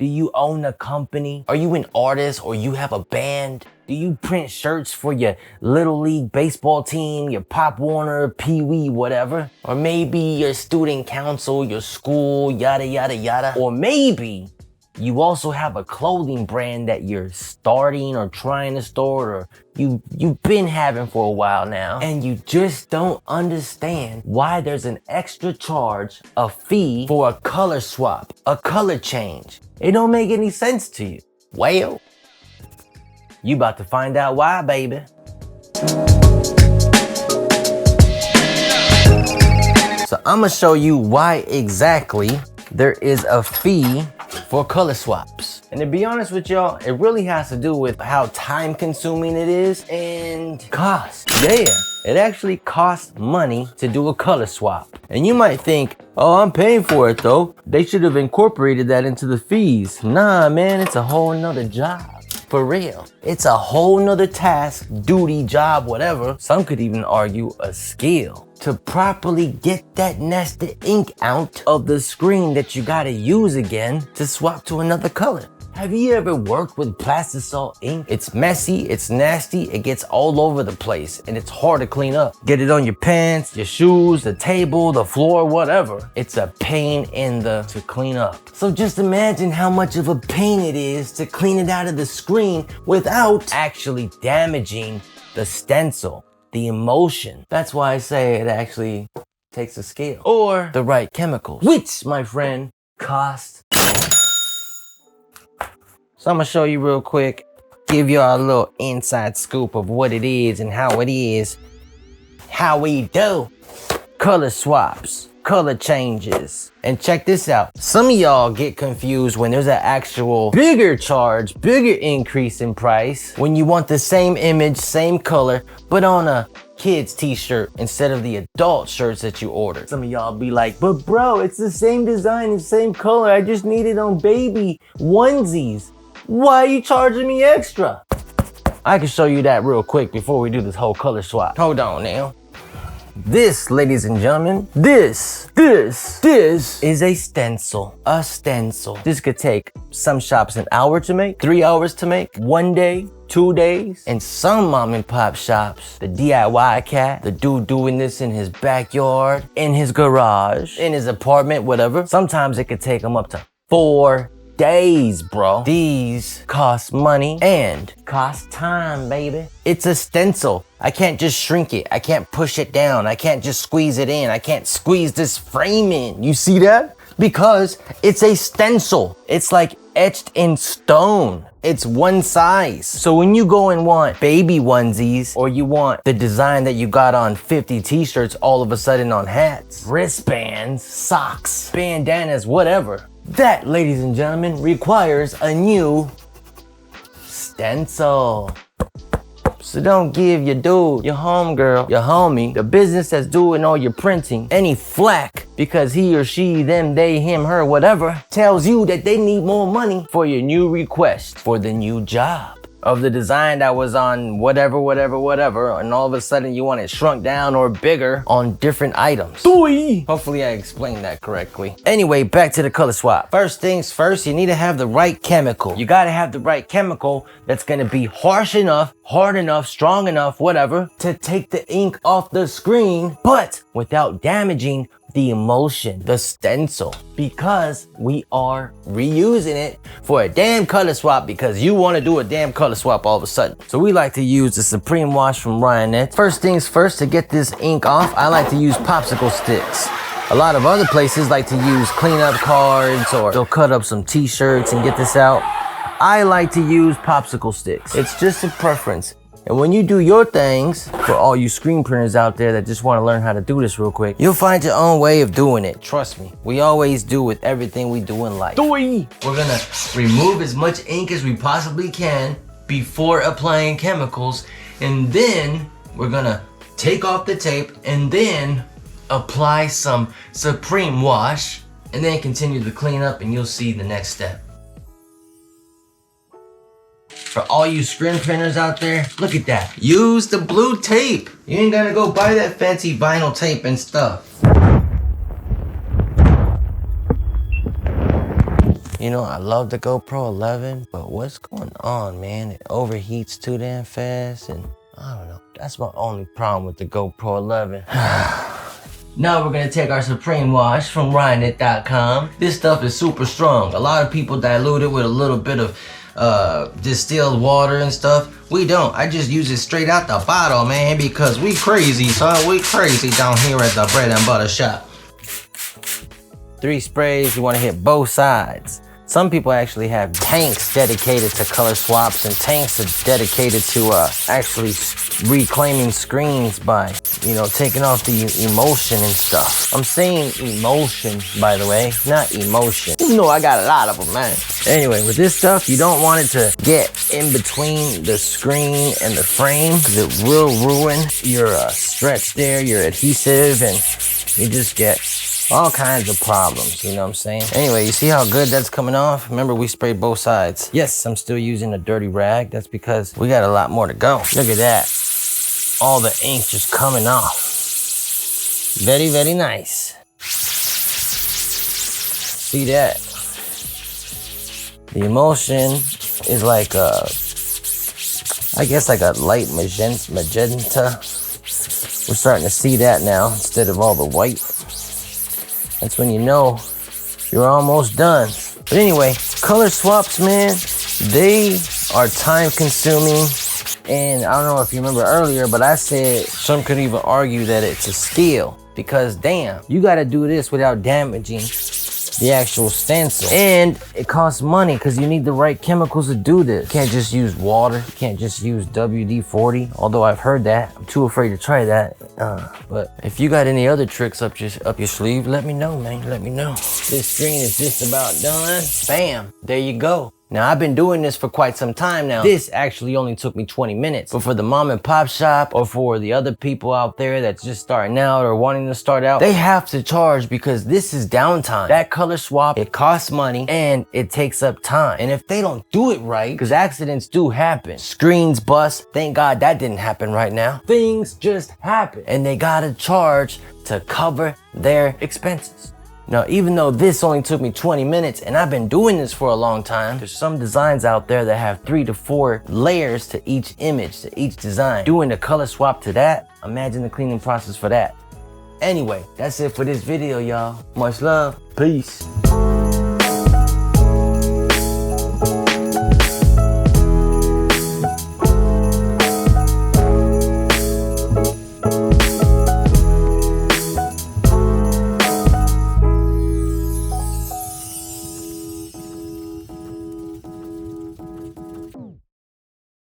Do you own a company? Are you an artist or you have a band? Do you print shirts for your Little League baseball team, your Pop Warner, Pee Wee, whatever? Or maybe your student council, your school, yada, yada, yada. Or maybe you also have a clothing brand that you're starting or trying to start, or you've been having for a while now, and you just don't understand why there's an extra charge, a fee for a color swap, a color change. It don't make any sense to you. Well, you about to find out why, baby. So I'm gonna show you why exactly there is a fee for color swaps. And to be honest with y'all, it really has to do with how time consuming it is and cost. Yeah, it actually costs money to do a color swap. And you might think, oh, I'm paying for it though. They should have incorporated that into the fees. Nah, man, it's a whole nother job. For real. It's a whole nother task, duty, job, whatever. Some could even argue a skill to properly get that nested ink out of the screen that you gotta use again to swap to another color. Have you ever worked with Plastisol ink? It's messy, it's nasty, it gets all over the place, and it's hard to clean up. Get it on your pants, your shoes, the table, the floor, whatever. It's a pain to clean up. So just imagine how much of a pain it is to clean it out of the screen without actually damaging the stencil, the emotion. That's why I say it actually takes a skill. Or the right chemicals, which, my friend, cost. So I'm gonna show you real quick, give y'all a little inside scoop of what it is and how it is, how we do color swaps, color changes. And check this out. Some of y'all get confused when there's an actual bigger charge, bigger increase in price when you want the same image, same color, but on a kid's t-shirt instead of the adult shirts that you ordered. Some of y'all be like, but bro, it's the same design, the same color. I just need it on baby onesies. Why are you charging me extra? I can show you that real quick before we do this whole color swap. Hold on now. This, ladies and gentlemen, this is a stencil. A stencil. This could take some shops an hour to make, 3 hours to make, 1 day, 2 days. And some mom and pop shops, the DIY cat, the dude doing this in his backyard, in his garage, in his apartment, whatever. Sometimes it could take them up to 4 days, bro. These cost money and cost time, baby. It's a stencil. I can't just shrink it. I can't push it down. I can't just squeeze it in. I can't squeeze this frame in. You see that? Because it's a stencil. It's like etched in stone. It's one size. So when you go and want baby onesies, or you want the design that you got on 50 t-shirts all of a sudden on hats, wristbands, socks, bandanas, whatever, that, ladies and gentlemen, requires a new stencil. So don't give your dude, your homegirl, your homie, the business that's doing all your printing any flack because he or she, them, they, him, her, whatever, tells you that they need more money for your new request for the new job of the design that was on whatever, and all of a sudden you want it shrunk down or bigger on different items. Hopefully I explained that correctly. Anyway, back to the color swap. First things first, you need to have the right chemical. You gotta have the right chemical that's gonna be harsh enough, hard enough, strong enough, whatever, to take the ink off the screen, but without damaging the emotion, the stencil, because we are reusing it for a damn color swap because you want to do a damn color swap all of a sudden. So we like to use the Supreme Wash from Ryanette. First things first, to get this ink off, I like to use popsicle sticks. A lot of other places like to use cleanup cards, or they'll cut up some t-shirts and get this out. I like to use popsicle sticks. It's just a preference. And when you do your things, for all you screen printers out there that just want to learn how to do this real quick, you'll find your own way of doing it. Trust me, we always do with everything we do in life. We're gonna remove as much ink as we possibly can before applying chemicals, and then we're gonna take off the tape and then apply some Supreme Wash, and then continue to clean up, and you'll see the next step. For all you screen printers out there, look at that. Use the blue tape. You ain't gotta go buy that fancy vinyl tape and stuff. You know, I love the GoPro 11, but what's going on, man? It overheats too damn fast, and I don't know. That's my only problem with the GoPro 11. Now we're gonna take our Supreme Wash from Ryanit.com. This stuff is super strong. A lot of people dilute it with a little bit of distilled water and stuff. We don't. I just use it straight out the bottle, man, because we crazy, son. We crazy down here at the bread and butter shop. 3 sprays, you want to hit both sides. Some people actually have tanks dedicated to color swaps, and tanks are dedicated to actually reclaiming screens by, you know, taking off the emulsion and stuff. I'm saying emulsion, by the way, not emotion. You know I got a lot of them, man. Anyway, with this stuff, you don't want it to get in between the screen and the frame, because it will ruin your stretch there, your adhesive, and you just get all kinds of problems, you know what I'm saying? Anyway, you see how good that's coming off? Remember, we sprayed both sides. Yes, I'm still using a dirty rag. That's because we got a lot more to go. Look at that. All the ink just coming off. Very, very nice. See that? The emulsion is like I guess like a light magenta. We're starting to see that now instead of all the white. That's when you know you're almost done. But anyway, color swaps, man, they are time consuming. And I don't know if you remember earlier, but I said some could even argue that it's a skill, because damn, you gotta do this without damaging the actual stencil. And it costs money because you need the right chemicals to do this. You can't just use water. You can't just use WD-40, although I've heard that. I'm too afraid to try that. But if you got any other tricks up your sleeve, let me know, man. Let me know. This screen is just about done. Bam, there you go. Now, I've been doing this for quite some time now. This actually only took me 20 minutes. But for the mom and pop shop, or for the other people out there that's just starting out or wanting to start out, they have to charge, because this is downtime. That color swap, it costs money and it takes up time. And if they don't do it right, because accidents do happen. Screens bust. Thank God that didn't happen right now. Things just happen. And they gotta charge to cover their expenses. Now, even though this only took me 20 minutes and I've been doing this for a long time, there's some designs out there that have 3 to 4 layers to each image, to each design. Doing the color swap to that, imagine the cleaning process for that. Anyway, that's it for this video, y'all. Much love. Peace.